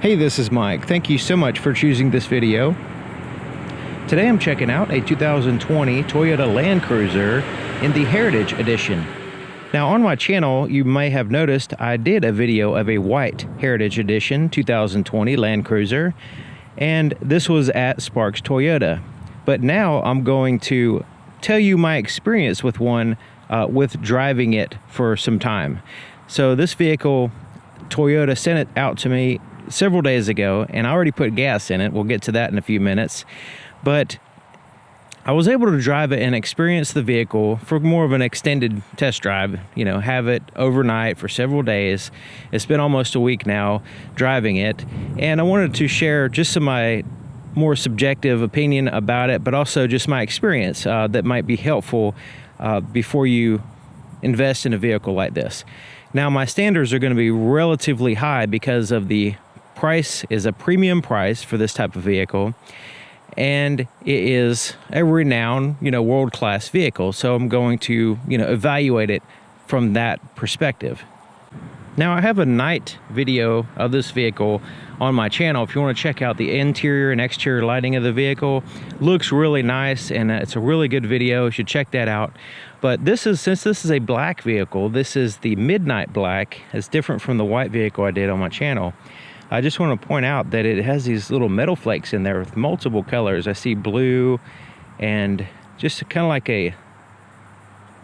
Hey, this is Mike. Thank you so much for choosing this video. Today I'm checking out a 2020 Toyota Land Cruiser in the Heritage Edition. Now on my channel, you may have noticed I did a video of a white Heritage Edition 2020 Land Cruiser, and this was at Sparks Toyota. But now I'm going to tell you my experience with one, with driving it for some time. So this vehicle, Toyota sent it out to me several days ago, and I already put gas in it. We'll get to that in a few minutes. But I was able to drive it and experience the vehicle for more of an extended test drive, you know, have it overnight for several days. It's been almost a week now driving it, and I wanted to share just some of my more subjective opinion about it, but also just my experience that might be helpful before you invest in a vehicle like this. Now, my standards are going to be relatively high because of the price is a premium price for this type of vehicle, and it is a renowned, world-class vehicle. So I'm going to, evaluate it from that perspective. Now, I have a night video of this vehicle on my channel. If you want to check out the interior and exterior lighting of the vehicle, looks really nice, and it's a really good video. You should check that out. But since this is a black vehicle, this is the midnight black. It's different from the white vehicle I did on my channel. I just want to point out that it has these little metal flakes in there with multiple colors. I see blue and just kind of like a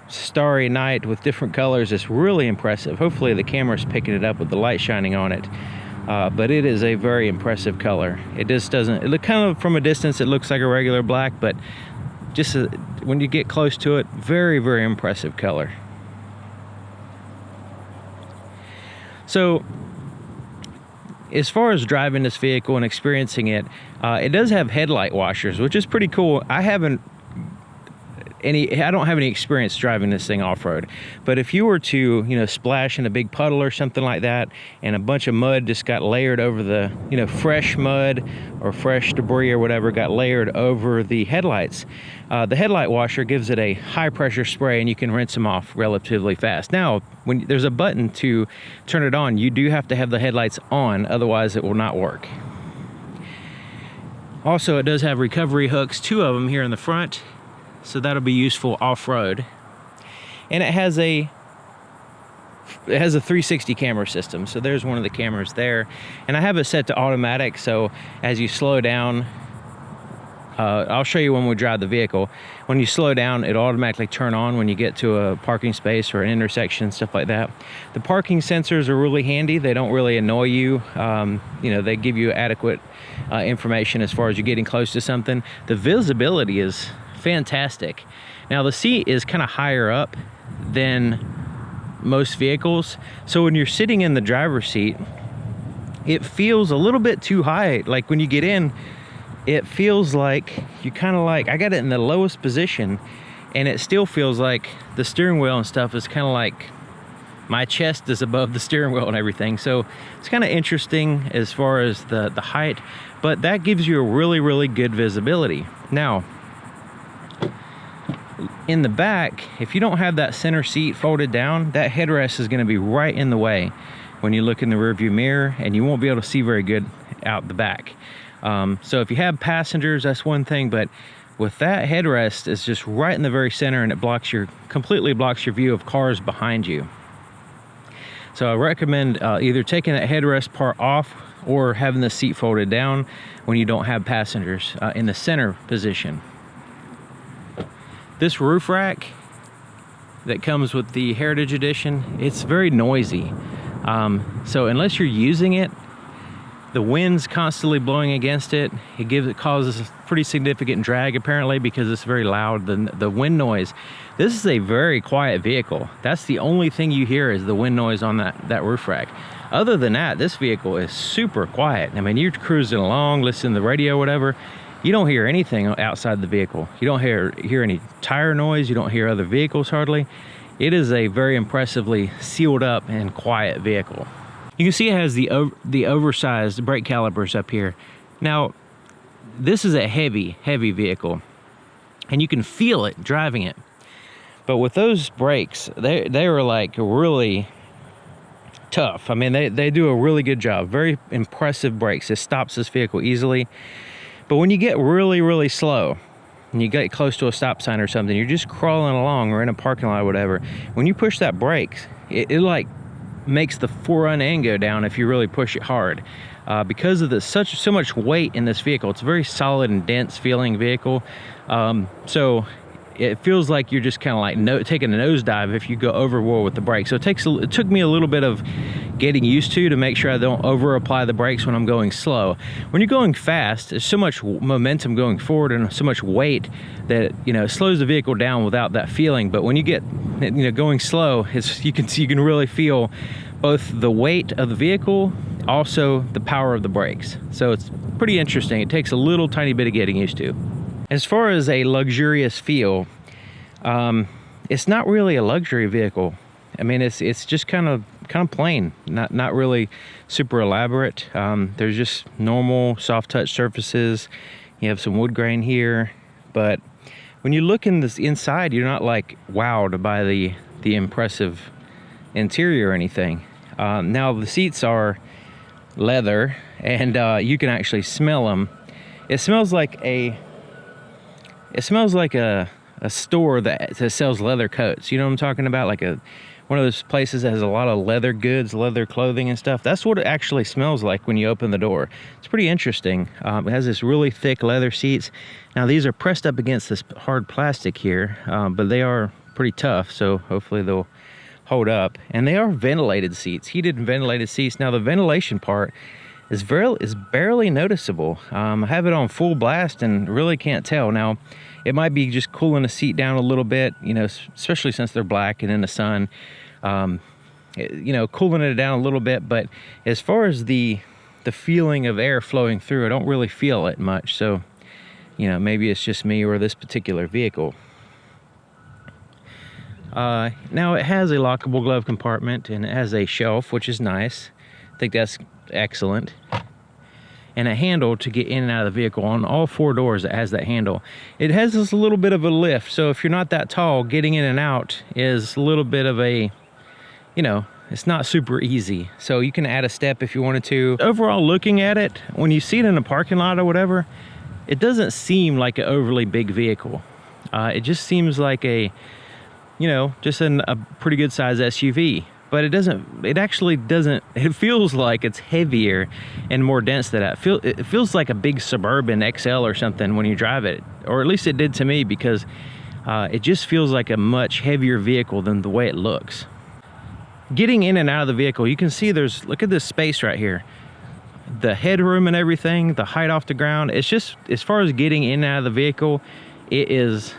starry night with different colors. It's really impressive. Hopefully the camera's picking it up with the light shining on it. But it is a very impressive color. It just doesn't, it look kind of from a distance, it looks like a regular black, but just when you get close to it, very, very impressive color. So, as far as driving this vehicle and experiencing it, it does have headlight washers, which is pretty cool. I don't have any experience driving this thing off-road, but if you were to, splash in a big puddle or something like that, and a bunch of mud just got layered over the, fresh mud or fresh debris or whatever got layered over the headlights, the headlight washer gives it a high pressure spray, and you can rinse them off relatively fast. Now, when there's a button to turn it on, you do have to have the headlights on, otherwise it will not work. Also, it does have recovery hooks, 2 of them here in the front, so that'll be useful off-road. And it has a 360 camera system, so there's one of the cameras there. And I have it set to automatic, so as you slow down, I'll show you when we drive the vehicle. When you slow down, it'll automatically turn on when you get to a parking space or an intersection, stuff like that. The parking sensors are really handy. They don't really annoy you. They give you adequate information as far as you getting close to something. The visibility is fantastic. Now, the seat is kind of higher up than most vehicles, so when you're sitting in the driver's seat, it feels a little bit too high. Like when you get in, it feels like you kind of like, I got it in the lowest position, and it still feels like the steering wheel and stuff is kind of like my chest is above the steering wheel and everything. So it's kind of interesting as far as the height, but that gives you a really, really good visibility. Now, in the back, if you don't have that center seat folded down, that headrest is going to be right in the way when you look in the rearview mirror, and you won't be able to see very good out the back. So if you have passengers, that's one thing, but with that headrest, it's just right in the very center, and it completely blocks your view of cars behind you. So I recommend either taking that headrest part off or having the seat folded down when you don't have passengers in the center position. This roof rack that comes with the Heritage Edition, it's very noisy. So unless you're using it, the wind's constantly blowing against it. It causes pretty significant drag, apparently, because it's very loud, the wind noise. This is a very quiet vehicle. That's the only thing you hear is the wind noise on that roof rack. Other than that, this vehicle is super quiet. I mean, you're cruising along, listening to the radio, whatever. You don't hear anything outside the vehicle. You don't hear any tire noise. You don't hear other vehicles hardly. It is a very impressively sealed up and quiet vehicle. You can see it has the oversized brake calipers up here. Now, this is a heavy vehicle, and you can feel it driving it. But with those brakes, they were like really tough. I mean, they do a really good job. Very impressive brakes. It stops this vehicle easily. But when you get really, really slow, and you get close to a stop sign or something, you're just crawling along or in a parking lot or whatever, when you push that brake, it like makes the front end go down if you really push it hard. Because of so much weight in this vehicle. It's a very solid and dense feeling vehicle. So it feels like you're just kind of like taking a nosedive if you go overboard with the brakes. So it took me a little bit of getting used to make sure I don't over apply the brakes when I'm going slow. When you're going fast, there's so much momentum going forward and so much weight that, you know, it slows the vehicle down without that feeling. But when you get, you know, going slow, you can really feel both the weight of the vehicle, also the power of the brakes. So it's pretty interesting. It takes a little tiny bit of getting used to. As far as a luxurious feel, it's not really a luxury vehicle. I mean, it's just kind of plain, not really super elaborate. There's just normal soft touch surfaces. You have some wood grain here, but when you look in this inside, you're not like wowed by the impressive interior or anything. Now the seats are leather, and you can actually smell them. It smells like a store that sells leather coats. You know what I'm talking about? Like one of those places that has a lot of leather goods, leather clothing and stuff. That's what it actually smells like when you open the door. It's pretty interesting. It has this really thick leather seats. Now these are pressed up against this hard plastic here, but they are pretty tough, so hopefully they'll hold up. And they are ventilated seats, heated and ventilated seats. Now the ventilation part is barely noticeable. I have it on full blast and really can't tell. Now it might be just cooling the seat down a little bit, you know, especially since they're black and in the sun, you know, cooling it down a little bit. But as far as the feeling of air flowing through, I don't really feel it much. So, you know, maybe it's just me or this particular vehicle. Now it has a lockable glove compartment and it has a shelf, which is nice. I think that's excellent. And a handle to get in and out of the vehicle. On all four doors it has that handle. It has this little bit of a lift, so if you're not that tall, getting in and out is a little bit of a, you know, it's not super easy. So you can add a step if you wanted to. Overall, looking at it, when you see it in a parking lot or whatever, it doesn't seem like an overly big vehicle. It just seems like a, you know, just a pretty good size SUV. But it actually doesn't, it feels like it's heavier and more dense than that. It feels like a big Suburban XL or something when you drive it, or at least it did to me, because it just feels like a much heavier vehicle than the way it looks. Getting in and out of the vehicle, you can see look at this space right here. The headroom and everything, the height off the ground, it's just, as far as getting in and out of the vehicle, it is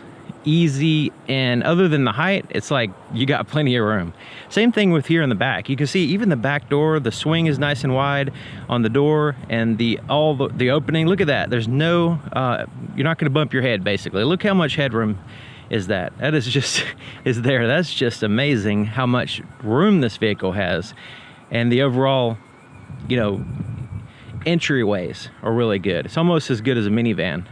easy. And other than the height, it's like you got plenty of room. Same thing with here in the back. You can see even the back door, the swing is nice and wide on the door, and the opening, look at that. There's no you're not going to bump your head, basically. Look how much headroom is that. That is just is there. That's just amazing how much room this vehicle has. And the overall, you know, entryways are really good. It's almost as good as a minivan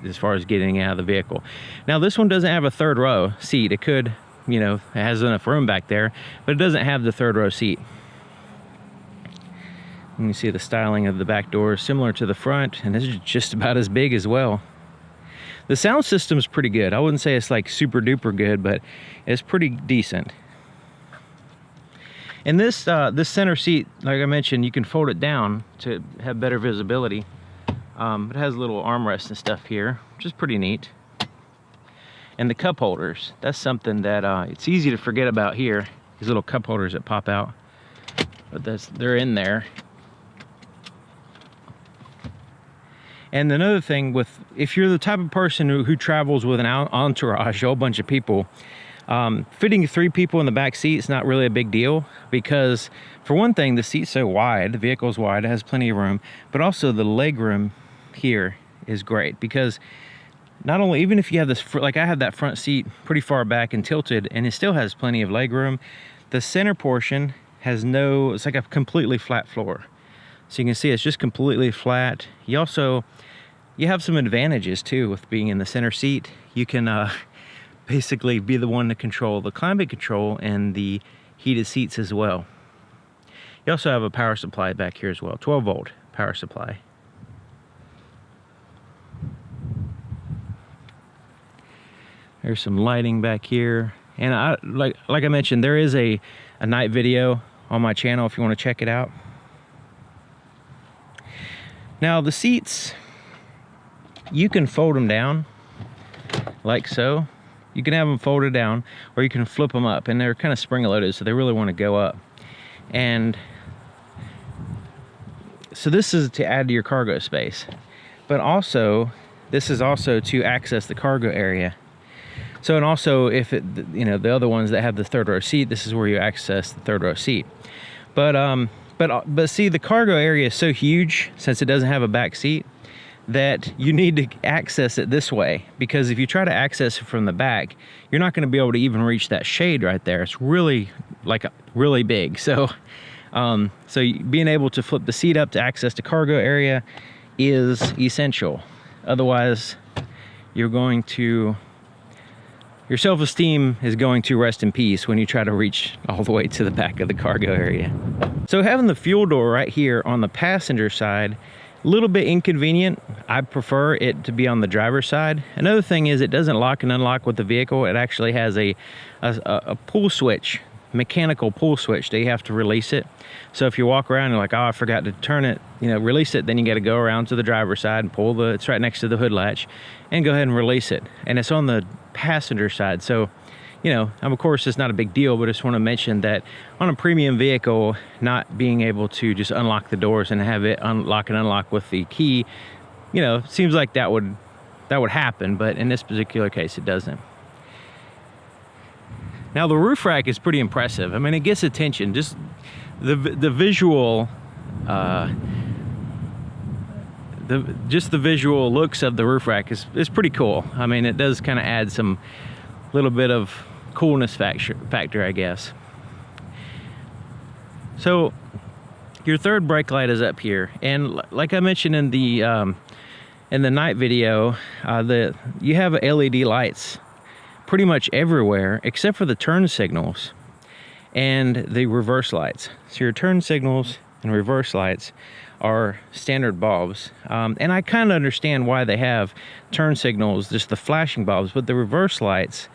as far as getting out of the vehicle. Now this one doesn't have a third row seat. It could, you know, it has enough room back there, but it doesn't have the third row seat. You can see the styling of the back door is similar to the front, and this is just about as big as well. The sound system is pretty good. I wouldn't say it's like super duper good, but it's pretty decent. And this center seat, like I mentioned, you can fold it down to have better visibility. It has a little armrest and stuff here, which is pretty neat. And the cup holders, that's something that it's easy to forget about here. These little cup holders that pop out, but they're in there. And another thing, if you're the type of person who travels with an entourage, a whole bunch of people, fitting 3 people in the back seat is not really a big deal, because for one thing, the seat's so wide, the vehicle's wide, it has plenty of room, but also the leg room here is great, because not only, even if you have this, like I have that front seat pretty far back and tilted, and it still has plenty of leg room, the center portion has it's like a completely flat floor. So you can see it's just completely flat. You have some advantages too with being in the center seat. You can basically be the one to control the climate control and the heated seats as well. You also have a power supply back here as well, 12-volt power supply. There's some lighting back here. And like I mentioned, there is a night video on my channel if you want to check it out. Now the seats, you can fold them down like so. You can have them folded down, or you can flip them up, and they're kind of spring-loaded, so they really want to go up. And so this is to add to your cargo space, but also this is also to access the cargo area. So, and also if it, you know, the other ones that have the third row seat, this is where you access the third row seat. But see, the cargo area is so huge, since it doesn't have a back seat, that you need to access it this way, because if you try to access it from the back, you're not going to be able to even reach that shade right there. It's really really big. So so being able to flip the seat up to access the cargo area is essential. Otherwise, your self-esteem is going to rest in peace when you try to reach all the way to the back of the cargo area. So having the fuel door right here on the passenger side, a little bit inconvenient. I prefer it to be on the driver's side. Another thing is it doesn't lock and unlock with the vehicle. It actually has a pull switch, mechanical pull switch that you have to release it. So if you walk around and you're like, oh, I forgot to turn it, you know, release it, then you got to go around to the driver's side and pull it's right next to the hood latch, and go ahead and release it. And it's on the passenger side. So, you know, of course it's not a big deal, but I just want to mention that on a premium vehicle, not being able to just unlock the doors and have it unlock and unlock with the key, you know, seems like that would happen, but in this particular case it doesn't. Now the roof rack is pretty impressive. I mean, it gets attention. Just the visual the visual looks of the roof rack is pretty cool. I mean, it does kind of add some little bit of coolness factor, I guess. So your third brake light is up here, and like I mentioned in the night video, you have LED lights pretty much everywhere except for the turn signals and the reverse lights. So your turn signals and reverse lights are standard bulbs, and I kind of understand why they have turn signals, just the flashing bulbs, but the reverse lights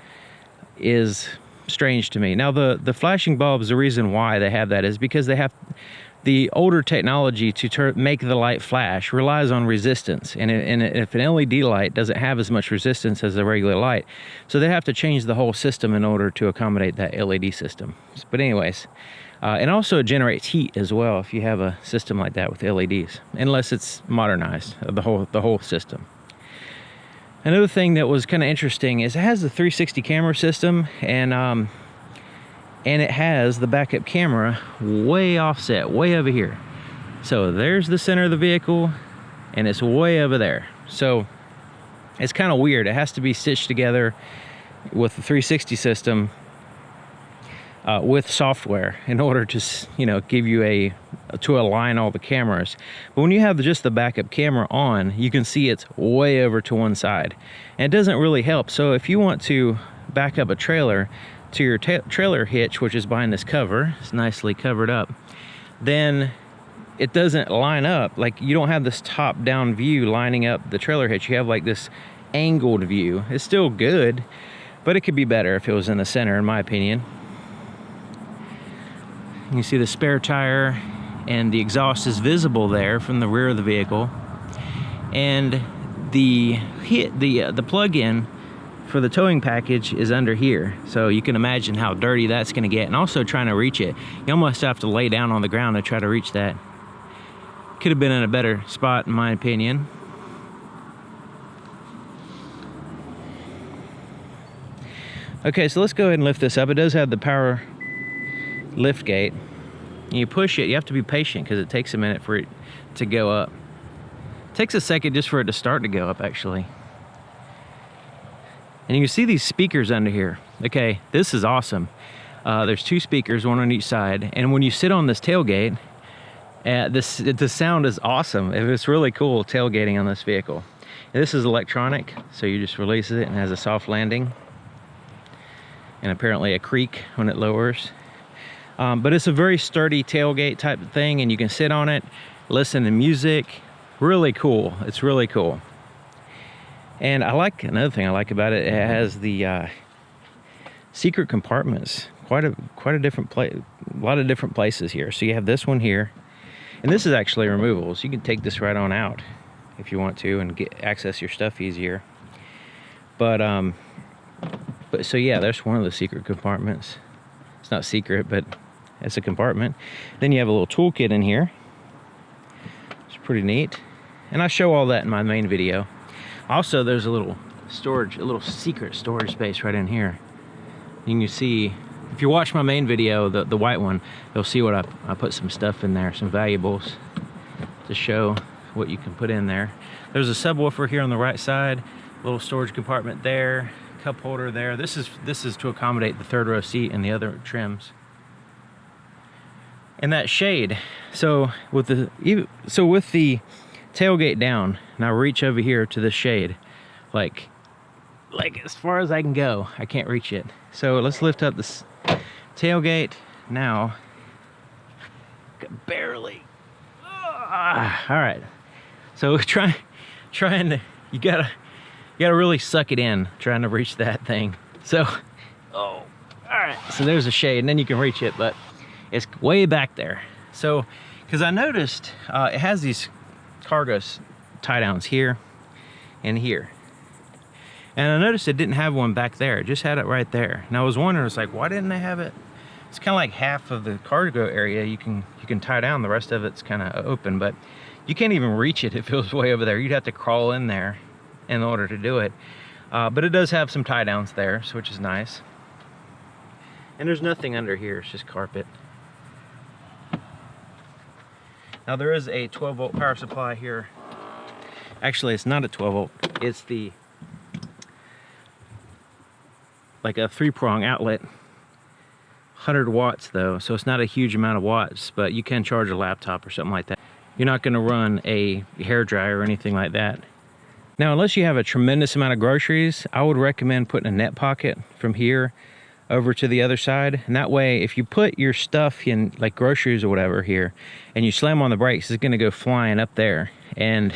is strange to me. Now the flashing bulbs, the reason why they have that is because they have the older technology to make the light flash relies on resistance, and if an LED light doesn't have as much resistance as a regular light, so they have to change the whole system in order to accommodate that LED system. But anyways, and also it generates heat as well if you have a system like that with LEDs, unless it's modernized, the whole system. Another thing that was kind of interesting is it has the 360 camera system, and it has the backup camera way offset, way over here. So there's the center of the vehicle, and it's way over there. So it's kind of weird. It has to be stitched together with the 360 system with software in order to, you know, give you to align all the cameras. But when you have just the backup camera on, you can see it's way over to one side, and it doesn't really help. So if you want to back up a trailer to your trailer hitch, which is behind this cover, it's nicely covered up, then it doesn't line up. Like, you don't have this top down view lining up the trailer hitch. You have like this angled view. It's still good, but it could be better if it was in the center, in my opinion. You see the spare tire, and the exhaust is visible there from the rear of the vehicle, and the plug-in for the towing package is under here. So you can imagine how dirty that's going to get, and also trying to reach it, you almost have to lay down on the ground to try to reach that. Could have been in a better spot, in my opinion. Okay, so let's go ahead and lift this up. It does have the power lift gate. You push it, you have to be patient because it takes a minute for it to go up. It takes a second just for it to start to go up, actually. And you can see these speakers under here. Okay, this is awesome. There's two speakers, one on each side, and when you sit on this tailgate, the sound is awesome. It's really cool tailgating on this vehicle. And this is electronic, so you just release it and it has a soft landing, and apparently a creak when it lowers. But it's a very sturdy tailgate type of thing, and you can sit on it, listen to music. Really cool. It's really cool. And I like, another thing I like about it, it has the secret compartments. Quite a different place, a lot of different places here. So you have this one here, and this is actually removable, so you can take this right on out if you want to and access your stuff easier. But so yeah, there's one of the secret compartments. It's not secret, but it's a compartment. Then you have a little toolkit in here. It's pretty neat, and I show all that in my main video. Also, there's a little storage, a little secret storage space right in here. You can see, if you watch my main video, the white one, you'll see what I put some stuff in there, some valuables to show what you can put in there. There's a subwoofer here on the right side, a little storage compartment there, cup holder there. This is to accommodate the third row seat and the other trims. And that shade. So with the tailgate down, and I reach over here to the shade, like as far as I can go, I can't reach it. So let's lift up this tailgate now. Barely. All right. So trying to, you gotta really suck it in trying to reach that thing. So, all right. So there's a shade, and then you can reach it, but it's way back there. So, because I noticed it has these cargo tie downs here and here. And I noticed it didn't have one back there. It just had it right there. And I was wondering, it's like, why didn't they have it? It's kind of like half of the cargo area you can tie down. The rest of it's kind of open, but you can't even reach it. It feels way over there. You'd have to crawl in there in order to do it. But it does have some tie downs there, so which is nice. And there's nothing under here. It's just carpet. Now there is a 12-volt power supply here. Actually, it's not a 12-volt. It's the like a 3-prong outlet. 100 watts though, so it's not a huge amount of watts, but you can charge a laptop or something like that. You're not going to run a hairdryer or anything like that. Now, unless you have a tremendous amount of groceries, I would recommend putting a net pocket from here over to the other side, and that way if you put your stuff in, like groceries or whatever here, and you slam on the brakes, it's going to go flying up there, and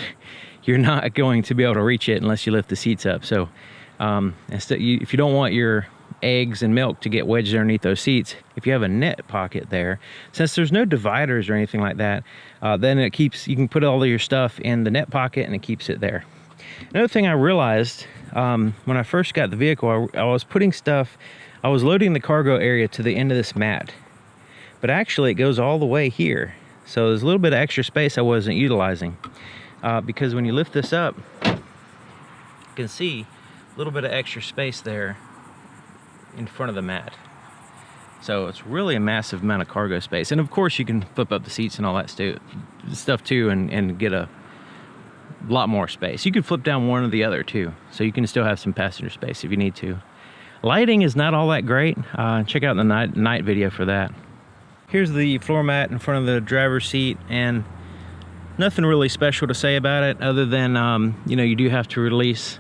you're not going to be able to reach it unless you lift the seats up. So if you don't want your eggs and milk to get wedged underneath those seats, if you have a net pocket there, since there's no dividers or anything like that, then you can put all of your stuff in the net pocket and it keeps it there. Another thing I realized when I first got the vehicle, I was putting stuff, I was loading the cargo area to the end of this mat, but actually it goes all the way here. So there's a little bit of extra space I wasn't utilizing, because when you lift this up, you can see a little bit of extra space there in front of the mat. So it's really a massive amount of cargo space. And of course you can flip up the seats and all that stuff too, and get a lot more space. You could flip down one or the other too, so you can still have some passenger space if you need to. Lighting is not all that great. Check out the night video for that. Here's the floor mat in front of the driver's seat, and nothing really special to say about it other than you know, you do have to release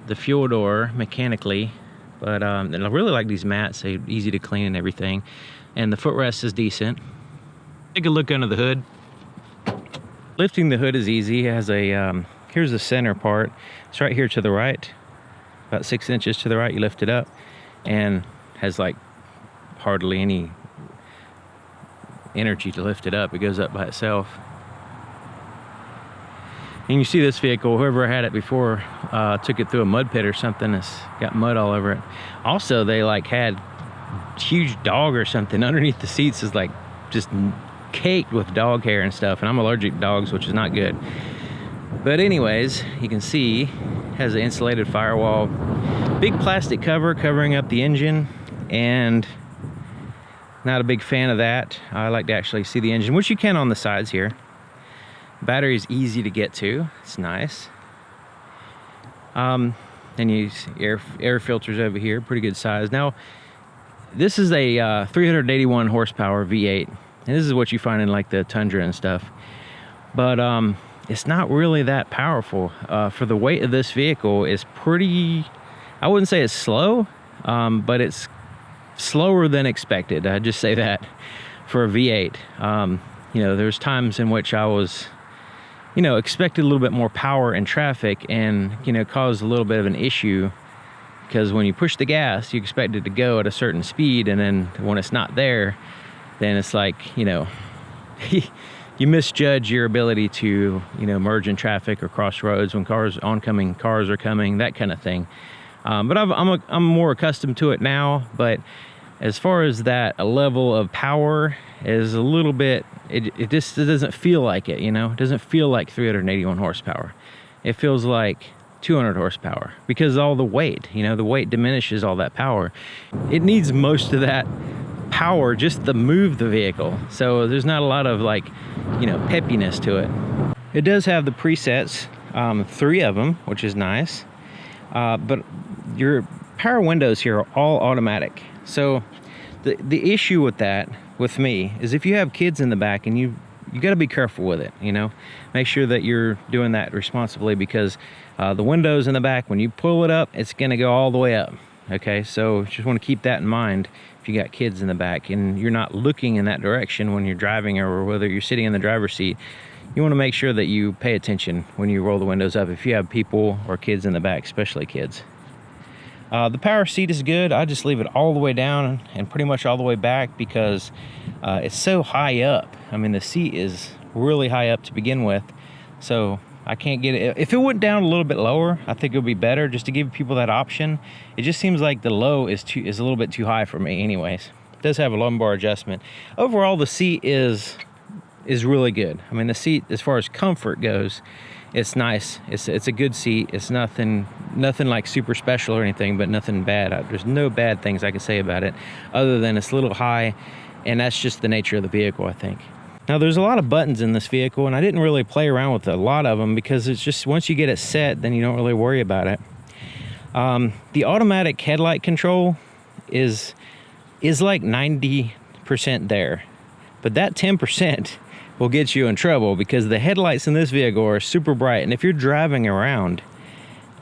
the fuel door mechanically, but and I really like these mats. They're easy to clean and everything, and the footrest is decent. Take a look under the hood. Lifting the hood is easy. It has a here's the center part. It's right here to the right, about 6 inches to the right. You lift it up, and has like hardly any energy to lift it up. It goes up by itself. And you see this vehicle, whoever had it before took it through a mud pit or something. It's got mud all over it. Also, they like had huge dog or something underneath the seats. Is like just caked with dog hair and stuff, and I'm allergic to dogs, which is not good. But anyways, you can see it has an insulated firewall, big plastic cover covering up the engine, and not a big fan of that. I like to actually see the engine, which you can on the sides here. Battery is easy to get to. It's nice. Then you see air filters over here, pretty good size. Now, this is a 381 horsepower V8, and this is what you find in like the Tundra and stuff. But it's not really that powerful. For the weight of this vehicle, is pretty, I wouldn't say it's slow, but it's slower than expected. I'd just say that for a V8. You know, there's times in which I was, you know, expected a little bit more power in traffic, and, you know, caused a little bit of an issue, because when you push the gas, you expect it to go at a certain speed, and then when it's not there, then it's like, you know, you misjudge your ability to, you know, merge in traffic or cross roads when oncoming cars are coming, that kind of thing. But I'm more accustomed to it now. But as far as that, a level of power is a little bit, it doesn't feel like it, you know. It doesn't feel like 381 horsepower. It feels like 200 horsepower, because all the weight, you know, the weight diminishes all that power. It needs most of that power just to move the vehicle, so there's not a lot of, like, you know, peppiness to it. It does have the presets, 3 of them, which is nice, but your power windows here are all automatic. So the issue with that, with me, is if you have kids in the back, and you got to be careful with it, you know. Make sure that you're doing that responsibly, because the windows in the back, when you pull it up, it's going to go all the way up. Okay, so just want to keep that in mind if you got kids in the back and you're not looking in that direction when you're driving, or whether you're sitting in the driver's seat. You want to make sure that you pay attention when you roll the windows up if you have people or kids in the back, especially kids. The power seat is good. I just leave it all the way down and pretty much all the way back, because it's so high up. I mean, the seat is really high up to begin with, so I can't get it. If it went down a little bit lower, I think it would be better, just to give people that option. It just seems like the low is a little bit too high for me anyways. It does have a lumbar adjustment. Overall, the seat is really good. I mean, the seat, as far as comfort goes, it's nice. It's a good seat. It's nothing like super special or anything, but nothing bad. There's no bad things I can say about it, other than it's a little high, and that's just the nature of the vehicle, I think. Now, there's a lot of buttons in this vehicle, and I didn't really play around with a lot of them, because it's just, once you get it set, then you don't really worry about it. The automatic headlight control is like 90% there, but that 10% will get you in trouble, because the headlights in this vehicle are super bright, and if you're driving around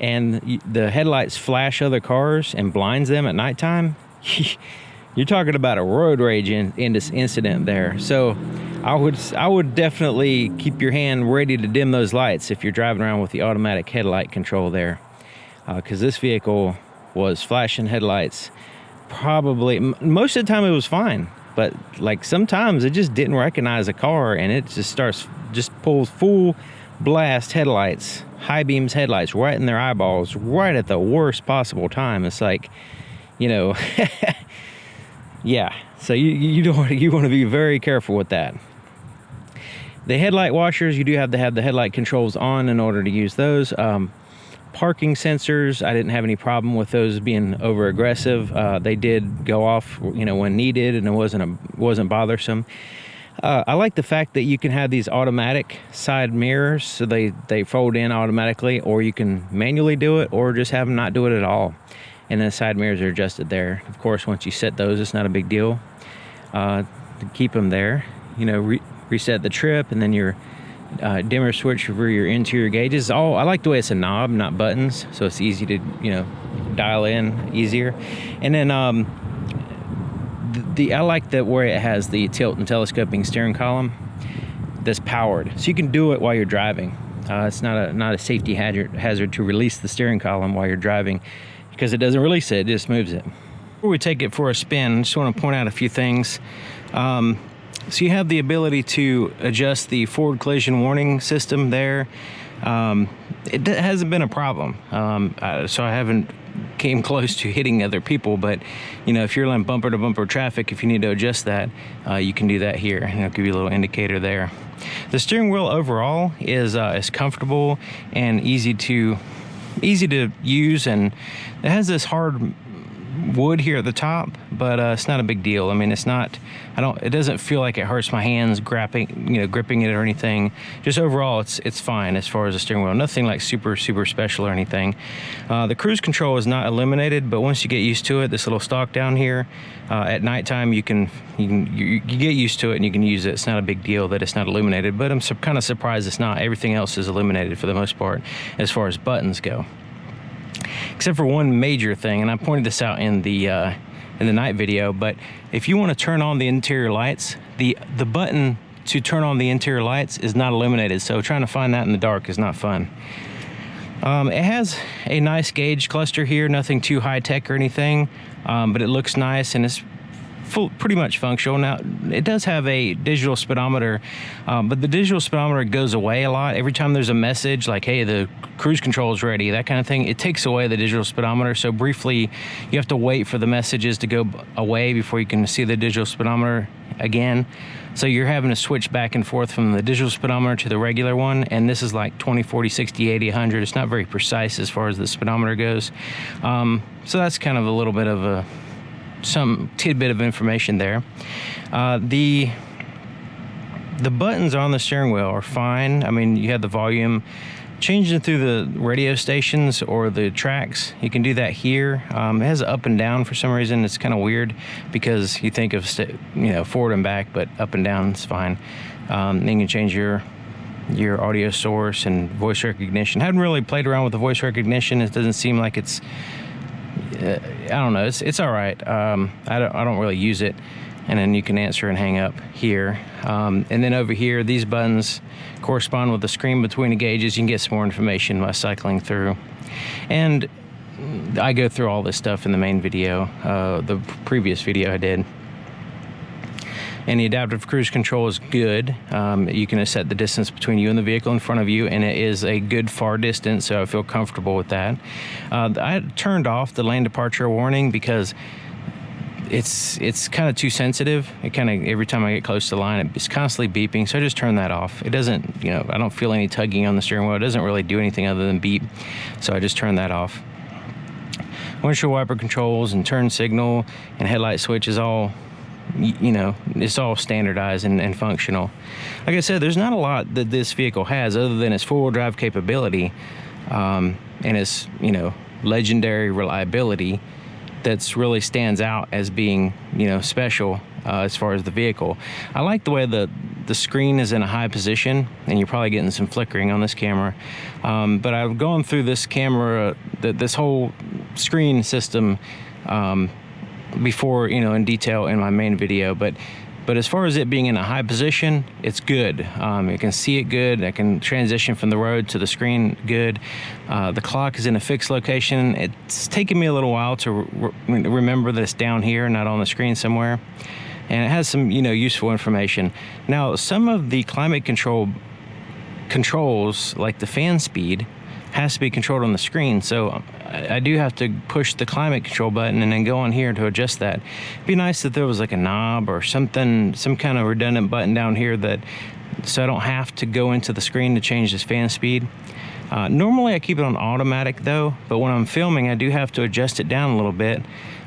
and the headlights flash other cars and blinds them at nighttime, you're talking about a road rage incident there. So I would definitely keep your hand ready to dim those lights if you're driving around with the automatic headlight control there, because this vehicle was flashing headlights. Probably most of the time it was fine, but like sometimes it just didn't recognize a car, and it just pulls full blast headlights, high beams headlights right in their eyeballs, right at the worst possible time. It's like, you know, yeah. So you want to be very careful with that. The headlight washers, you do have to have the headlight controls on in order to use those. Parking sensors, I didn't have any problem with those being over aggressive. They did go off, you know, when needed, and it wasn't bothersome. I like the fact that you can have these automatic side mirrors, so they fold in automatically, or you can manually do it, or just have them not do it at all. And then the side mirrors are adjusted there. Of course, once you set those, it's not a big deal to keep them there. You know, reset the trip, and then your dimmer switch for your interior gauges. I like the way it's a knob, not buttons, so it's easy to, you know, dial in easier. And then I like that where it has the tilt and telescoping steering column that's powered, so you can do it while you're driving. It's not a safety hazard to release the steering column while you're driving, because it doesn't release it, it just moves it. Before we take it for a spin, I just want to point out a few things. So you have the ability to adjust the forward collision warning system there. It hasn't been a problem, so I haven't came close to hitting other people, but you know, if you're in bumper to bumper traffic, if you need to adjust that, you can do that here, and it'll give you a little indicator there. The steering wheel overall is comfortable and easy to use, and it has this hard wood here at the top, but it's not a big deal. I mean, it doesn't feel like it hurts my hands gripping it or anything. Just overall, it's fine as far as the steering wheel. Nothing like super special or anything. The cruise control is not eliminated, but once you get used to it, this little stalk down here, at nighttime you get used to it and you can use it. It's not a big deal that it's not illuminated, but I'm kind of surprised it's not. Everything else is illuminated for the most part as far as buttons go, except for one major thing, and I pointed this out in the in the night video. But if you want to turn on the interior lights, the button to turn on the interior lights is not illuminated, so trying to find that in the dark is not fun. It has a nice gauge cluster here, nothing too high-tech or anything, but it looks nice and it's pretty much functional. Now, it does have a digital speedometer, but the digital speedometer goes away a lot. Every time there's a message like, hey, the cruise control is ready, that kind of thing, it takes away the digital speedometer. So briefly, you have to wait for the messages to go away before you can see the digital speedometer again. So you're having to switch back and forth from the digital speedometer to the regular one, and this is like 20, 40, 60, 80, 100. It's not very precise as far as the speedometer goes. So that's kind of a little bit of some tidbit of information there. The buttons on the steering wheel are fine. I mean, you have the volume. Changing through the radio stations or the tracks, you can do that here. It has up and down for some reason. It's kind of weird because you think of forward and back, but up and down is fine. Then you can change your audio source and voice recognition. I haven't really played around with the voice recognition. It doesn't seem like it's I don't know, it's all right. I don't really use it. And then you can answer and hang up here. And then over here, these buttons correspond with the screen between the gauges. You can get some more information by cycling through. And I go through all this stuff in the main video, the previous video I did. And the adaptive cruise control is good. You can set the distance between you and the vehicle in front of you, and it is a good far distance, so I feel comfortable with that. I turned off the lane departure warning because it's kind of too sensitive. It kind of, every time I get close to the line, it's constantly beeping, so I just turn that off. It doesn't, I don't feel any tugging on the steering wheel. It doesn't really do anything other than beep, so I just turn that off. Windshield wiper controls and turn signal and headlight switch is all, it's all standardized and functional. Like I said, there's not a lot that this vehicle has other than its four-wheel drive capability and its, legendary reliability that's really stands out as being, special as far as the vehicle. I like the way the screen is in a high position, and you're probably getting some flickering on this camera. But I've gone through this camera, this whole screen system before, in detail in my main video. But as far as it being in a high position, it's good. You can see it good. I can transition from the road to the screen good. The clock is in a fixed location. It's taken me a little while to remember that it's down here, not on the screen somewhere. And it has some, useful information. Now, some of the climate controls, like the fan speed, has to be controlled on the screen. So I do have to push the climate control button and then go on here to adjust that. It'd be nice if there was like a knob or something, some kind of redundant button down here so I don't have to go into the screen to change this fan speed. Normally I keep it on automatic though, but when I'm filming I do have to adjust it down a little bit,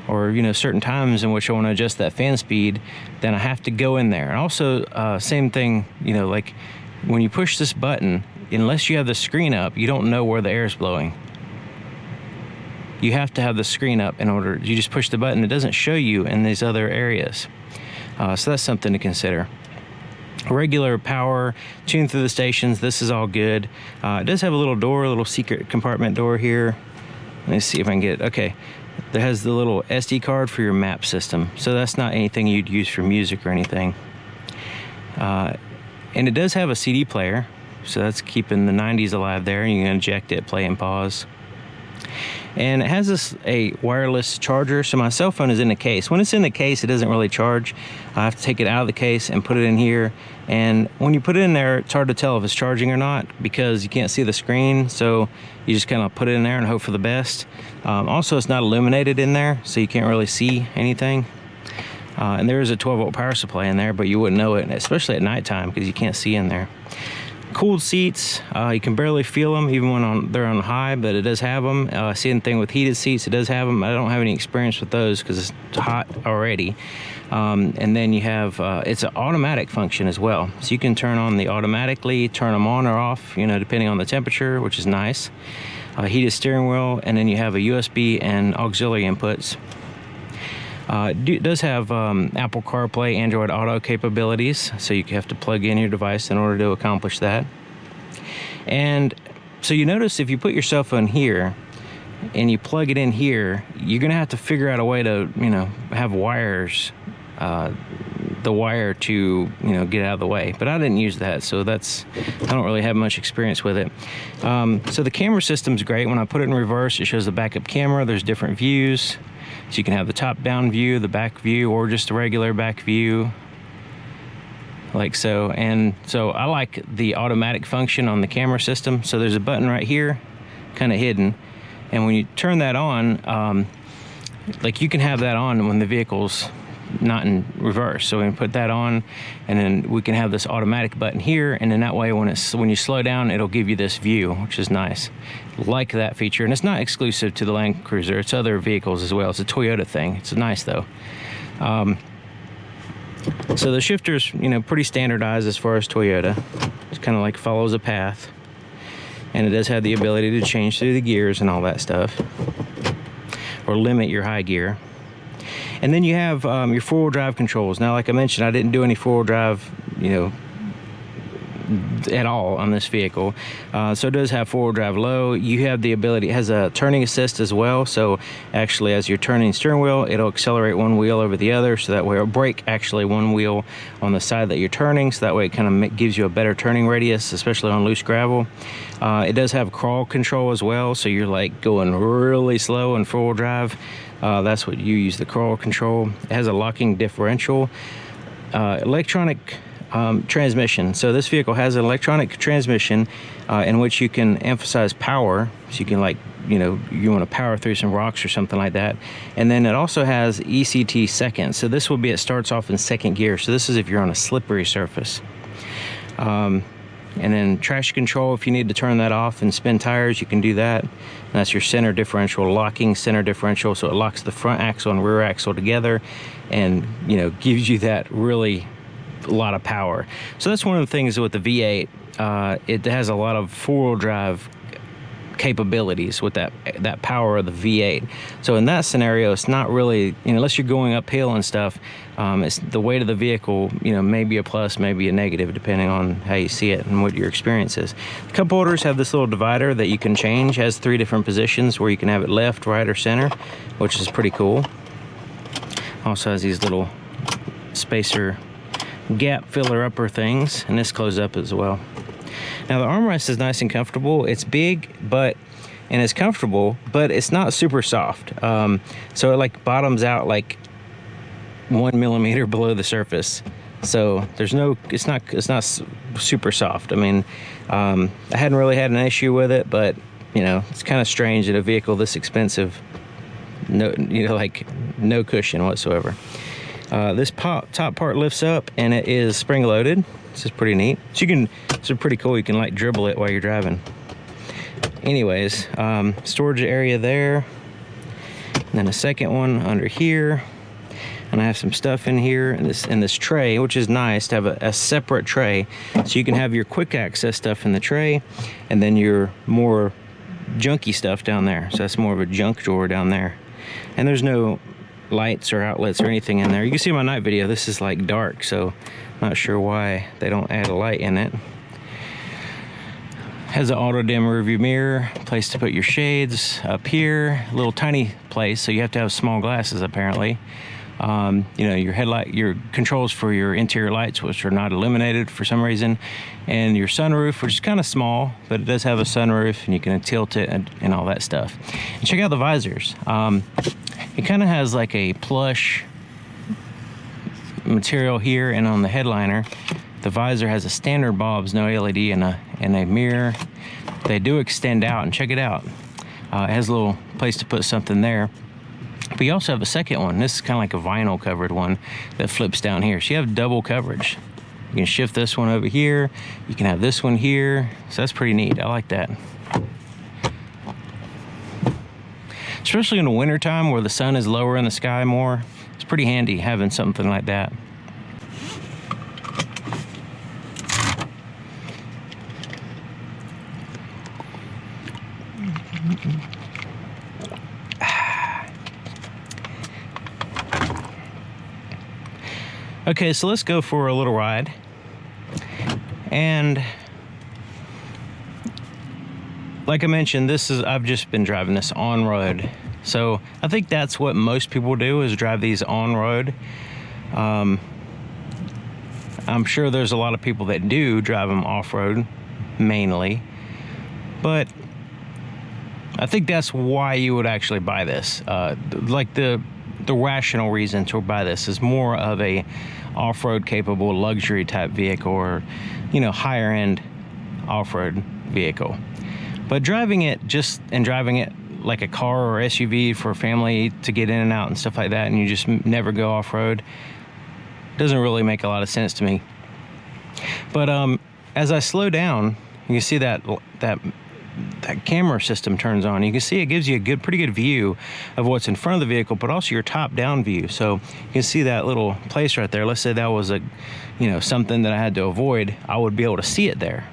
or certain times in which I want to adjust that fan speed, then I have to go in there. And also same thing, like when you push this button, unless you have the screen up, you don't know where the air is blowing. You have to have the screen up in order, you just push the button, it doesn't show you in these other areas. So that's something to consider. Regular power, tune through the stations, this is all good. It does have a little door, a little secret compartment door here. Let me see if I can get it. Okay, that has the little SD card for your map system. So that's not anything you'd use for music or anything. And it does have a CD player, so that's keeping the 90s alive there. You can eject it, play and pause. And it has a wireless charger, so my cell phone is in the case. When it's in the case, it doesn't really charge. I have to take it out of the case and put it in here. And when you put it in there, it's hard to tell if it's charging or not because you can't see the screen. So you just kind of put it in there and hope for the best. Also, it's not illuminated in there, so you can't really see anything. And there is a 12-volt power supply in there, but you wouldn't know it, especially at nighttime because you can't see in there. Cooled seats, you can barely feel them even when they're on high, but it does have them. Same thing with heated seats, it does have them. I don't have any experience with those because it's hot already. And then you have, it's an automatic function as well. So you can turn on the automatically, turn them on or off, depending on the temperature, which is nice. Heated steering wheel, and then you have a USB and auxiliary inputs. It does have Apple CarPlay, Android Auto capabilities, so you have to plug in your device in order to accomplish that. And so you notice if you put your cell phone here, and you plug it in here, you're gonna have to figure out a way to, you know, have wires, the wire to, you know, get out of the way. But I didn't use that, so that's, I don't really have much experience with it. So the camera system's great. When I put it in reverse, it shows the backup camera. There's different views, so you can have the top-down view, the back view, or just a regular back view, like so. And so I like the automatic function on the camera system. So there's a button right here, kind of hidden, and when you turn that on, like you can have that on when the vehicle's not in reverse. So we can put that on, and then we can have this automatic button here, and then that way when you slow down, it'll give you this view, which is nice. Like that feature, and it's not exclusive to the Land Cruiser, it's other vehicles as well. It's a Toyota thing. It's nice though. So the shifter's, you know, pretty standardized as far as Toyota. It's kind of like follows a path, and it does have the ability to change through the gears and all that stuff, or limit your high gear. And then you have your four-wheel drive controls. Now, like I mentioned, I didn't do any four-wheel drive, you know, at all on this vehicle. So it does have four-wheel drive low. You have the ability, it has a turning assist as well. So actually, as you're turning the steering wheel, it'll accelerate one wheel over the other. So that way it'll brake actually one wheel on the side that you're turning. So that way it kind of gives you a better turning radius, especially on loose gravel. It does have crawl control as well. So you're like going really slow in four-wheel drive. That's what you use, the crawl control. It has a locking differential, electronic transmission. So this vehicle has an electronic transmission in which you can emphasize power. So you can, like, you know, you want to power through some rocks or something like that. And then it also has ECT second. So this will be, it starts off in second gear. So this is if you're on a slippery surface. And then traction control, if you need to turn that off and spin tires, you can do that. And that's your center differential, locking center differential. So it locks the front axle and rear axle together, and, you know, gives you that really a lot of power. So that's one of the things with the V8. It has a lot of four-wheel drive capabilities with that power of the V8. So in that scenario, it's not really, you know, unless you're going uphill and stuff, it's the weight of the vehicle, you know, maybe a plus, maybe a negative, depending on how you see it and what your experience is. The cup holders have this little divider that you can change. It has 3 different positions where you can have it left, right, or center, which is pretty cool. Also has these little spacer gap filler upper things, and this closes up as well. Now the armrest is nice and comfortable. It's big, and it's comfortable, but it's not super soft. So it like bottoms out like 1 millimeter below the surface. So there's no, it's not super soft. I mean, I hadn't really had an issue with it, but you know, it's kind of strange that a vehicle this expensive, no, you know, like no cushion whatsoever. This top part lifts up, and it is spring loaded. This is pretty neat. So you can, it's pretty cool. You can like dribble it while you're driving. Anyways, storage area there, and then a second one under here, and I have some stuff in here in this tray, which is nice to have a separate tray, so you can have your quick access stuff in the tray, and then your more junky stuff down there. So that's more of a junk drawer down there, and there's no lights or outlets or anything in there. You can see my night video, this is like dark, so not sure why they don't add a light in it. Has an auto dim rearview mirror, place to put your shades up here, a little tiny place, so you have to have small glasses apparently. You know, your headlight, your controls for your interior lights, which are not illuminated for some reason, and your sunroof, which is kind of small, but it does have a sunroof, and you can tilt it and all that stuff. And check out the visors. It kind of has like a plush material here, and on the headliner, the visor has a standard bulbs, no LED, and a mirror. They do extend out, and check it out. It has a little place to put something there. But you also have a second one. This is kind of like a vinyl covered one that flips down here. So you have double coverage. You can shift this one over here. You can have this one here. So that's pretty neat. I like that. Especially in the wintertime where the sun is lower in the sky more. It's pretty handy having something like that. Okay, so let's go for a little ride. And like I mentioned, I've just been driving this on road. So I think that's what most people do, is drive these on road. I'm sure there's a lot of people that do drive them off road mainly, but I think that's why you would actually buy this. Like the rational reason to buy this is more of a off-road capable luxury type vehicle, or, you know, higher end off-road vehicle. But driving it like a car or SUV for a family to get in and out and stuff like that, and you just never go off-road, doesn't really make a lot of sense to me. But as I slow down, you can see that camera system turns on. You can see it gives you a pretty good view of what's in front of the vehicle, but also your top-down view. So you can see that little place right there. Let's say that was something that I had to avoid. I would be able to see it there.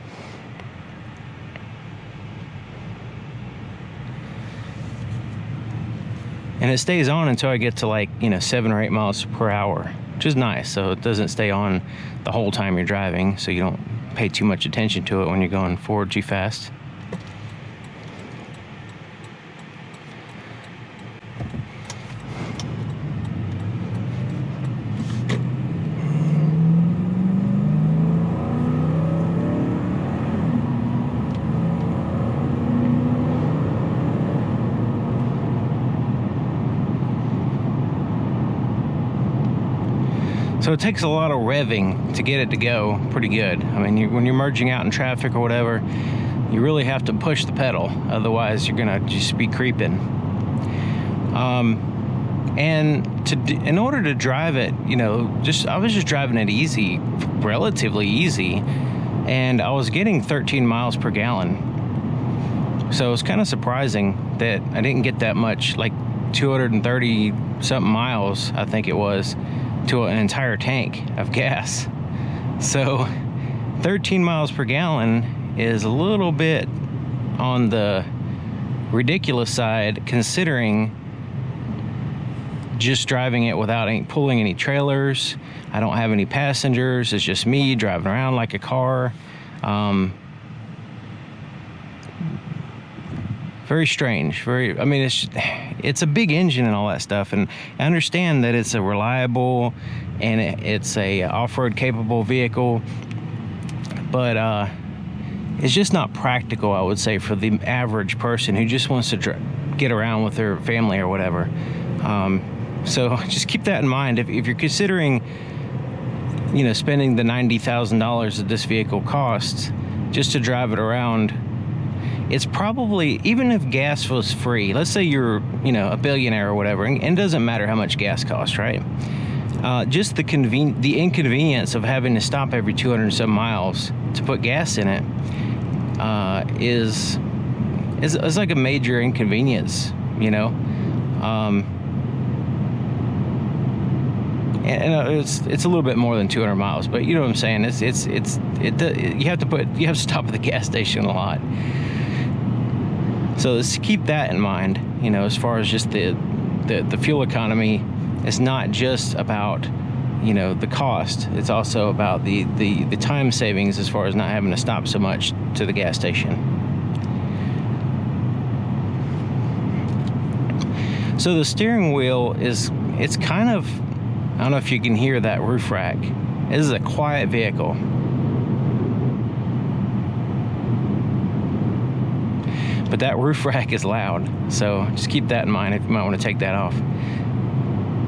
And it stays on until I get to, like, 7 or 8 miles per hour, which is nice. So it doesn't stay on the whole time you're driving, so you don't pay too much attention to it when you're going forward too fast. So it takes a lot of revving to get it to go pretty good. I mean, when you're merging out in traffic or whatever, you really have to push the pedal. Otherwise, you're gonna just be creeping. In order to drive it, I was just driving it easy, relatively easy, and I was getting 13 miles per gallon. So it's kind of surprising that I didn't get that much, like 230 something miles, I think it was, to an entire tank of gas. So 13 miles per gallon is a little bit on the ridiculous side, considering just driving it without pulling any trailers. I don't have any passengers. It's just me driving around like a car. Very strange. It's a big engine and all that stuff, and I understand that it's a reliable and it's a off-road capable vehicle, but it's just not practical, I would say, for the average person who just wants to get around with their family or whatever. So just keep that in mind if you're considering, spending the $90,000 that this vehicle costs just to drive it around. It's probably, even if gas was free, let's say you're, a billionaire or whatever, and it doesn't matter how much gas costs, right? Just the inconvenience of having to stop every 200 some miles to put gas in it is like a major inconvenience, And it's a little bit more than 200 miles, but you know what I'm saying. You have to stop at the gas station a lot. So let's keep that in mind. As far as just the fuel economy, it's not just about the cost. It's also about the time savings, as far as not having to stop so much to the gas station. So the steering wheel it's kind of, I don't know if you can hear that roof rack. This is a quiet vehicle. But that roof rack is loud, so just keep that in mind if you might want to take that off,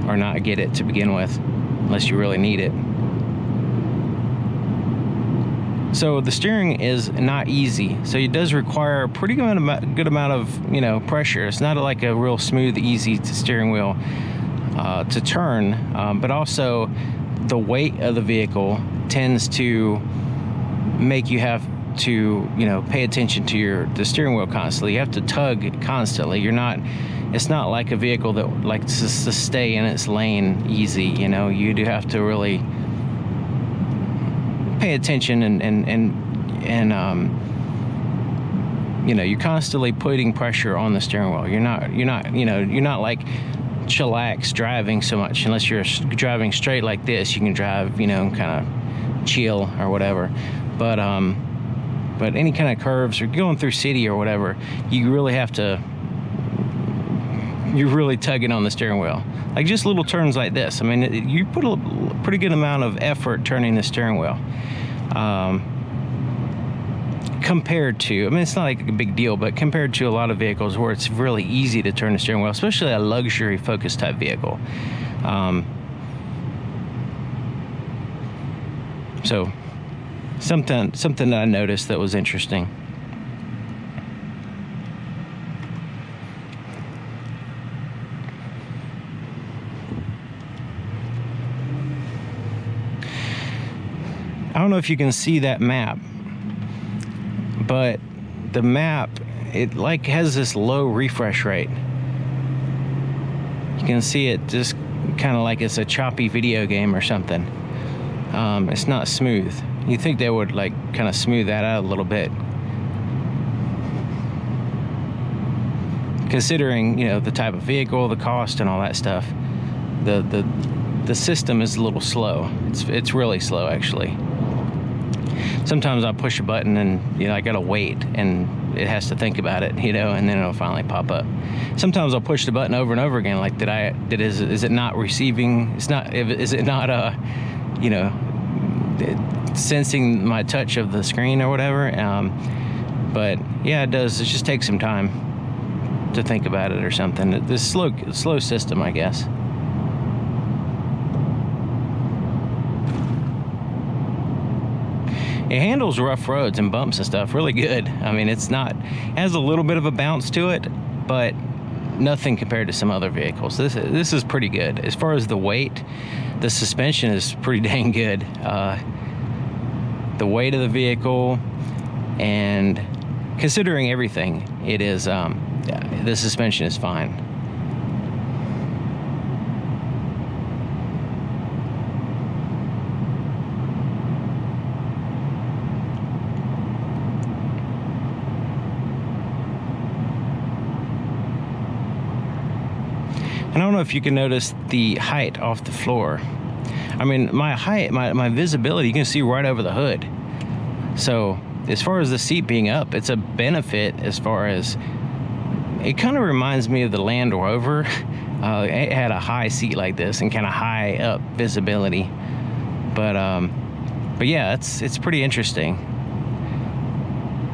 or not get it to begin with, unless you really need it. So the steering is not easy, so it does require a pretty good amount of pressure. It's not like a real smooth, easy steering wheel to turn, but also the weight of the vehicle tends to make you have to pay attention to the steering wheel constantly. You have to tug constantly. It's not like a vehicle that likes to stay in its lane easy. You do have to really pay attention, and you're constantly putting pressure on the steering wheel. You're not like chillax driving so much, unless you're driving straight like this. You can drive kind of chill or whatever, but But any kind of curves or going through city or whatever, you really have to, you're really tugging on the steering wheel. Like just little turns like this. I mean, you put a pretty good amount of effort turning the steering wheel. Compared to, I mean, it's not like a big deal, but compared to a lot of vehicles where it's really easy to turn the steering wheel, especially a luxury focus type vehicle. So something that I noticed that was interesting. I don't know if you can see that map, but the map, it like has this low refresh rate. You can see it just kind of like it's a choppy video game or something. It's not smooth. You think they would like kind of smooth that out a little bit, considering, you know, the type of vehicle, the cost, and all that stuff. The system is a little slow. It's really slow, actually. Sometimes I'll push a button and, you know, I gotta wait and it has to think about it, you know, and then it'll finally pop up. Sometimes I'll push the button over and over again, like, is it not receiving? Is it not you know, sensing my touch of the screen or whatever? But yeah, it does. It just takes some time to think about it or something. This slow system, I guess. It handles rough roads and bumps and stuff really good. I mean, it has a little bit of a bounce to it, but nothing compared to some other vehicles. This is pretty good. As far as the weight, the suspension is pretty dang good. The weight of the vehicle, and considering everything, it is, the suspension is fine. I don't know if you can notice the height off the floor. I mean, my height, my visibility, you can see right over the hood. So as far as the seat being up, it's a benefit. As far as, it kind of reminds me of the Land Rover. It had a high seat like this and kind of high up visibility. But yeah, it's pretty interesting,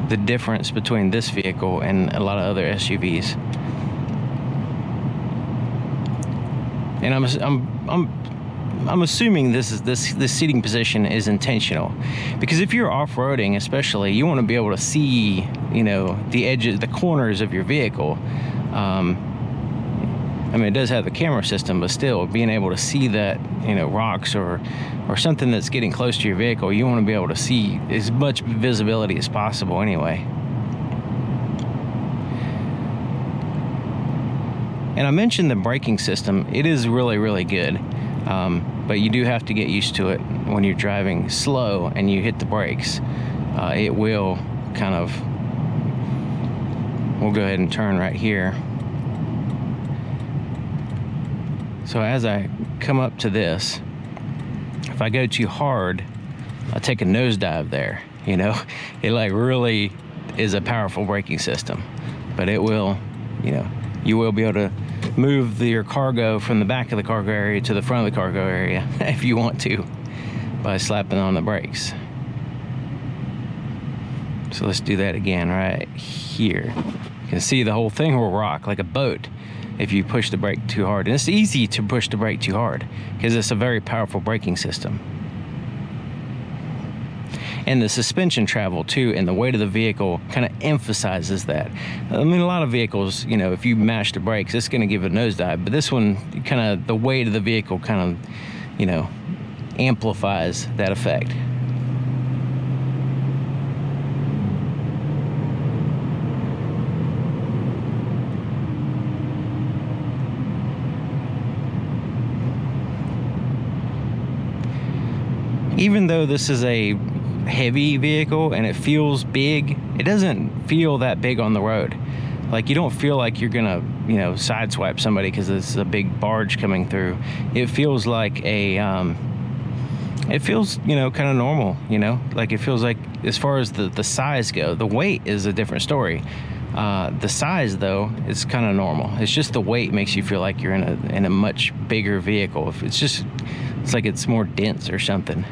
the difference between this vehicle and a lot of other SUVs. And I'm assuming this seating position is intentional, because if you're off-roading, especially, you want to be able to see, you know, the edges, the corners of your vehicle. I mean, it does have the camera system, but still, being able to see that, you know, rocks or something that's getting close to your vehicle, you want to be able to see as much visibility as possible anyway. And I mentioned the braking system. It is really, really good. But you do have to get used to it when you're driving slow and you hit the brakes. It will kind of, we'll go ahead and turn right here. So as I come up to this, if I go too hard, I'll take a nosedive there, you know? It like really is a powerful braking system, but it will, you know, you will be able to move your cargo from the back of the cargo area to the front of the cargo area if you want to, by slapping on the brakes. So let's do that again right here. You can see the whole thing will rock like a boat if you push the brake too hard. And it's easy to push the brake too hard because it's a very powerful braking system. And the suspension travel too, and the weight of the vehicle kind of emphasizes that. I mean, a lot of vehicles, you know, if you mash the brakes, it's going to give a nosedive, but this one, kind of the weight of the vehicle kind of, you know, amplifies that effect. Even though this is a heavy vehicle and it feels big, it doesn't feel that big on the road. Like, you don't feel like you're gonna, you know, sideswipe somebody because it's a big barge coming through. It feels like a it feels, you know, kind of normal, you know, like it feels like, as far as the size go, the weight is a different story. The size though is kind of normal. It's just the weight makes you feel like you're in a much bigger vehicle. It's like it's more dense or something.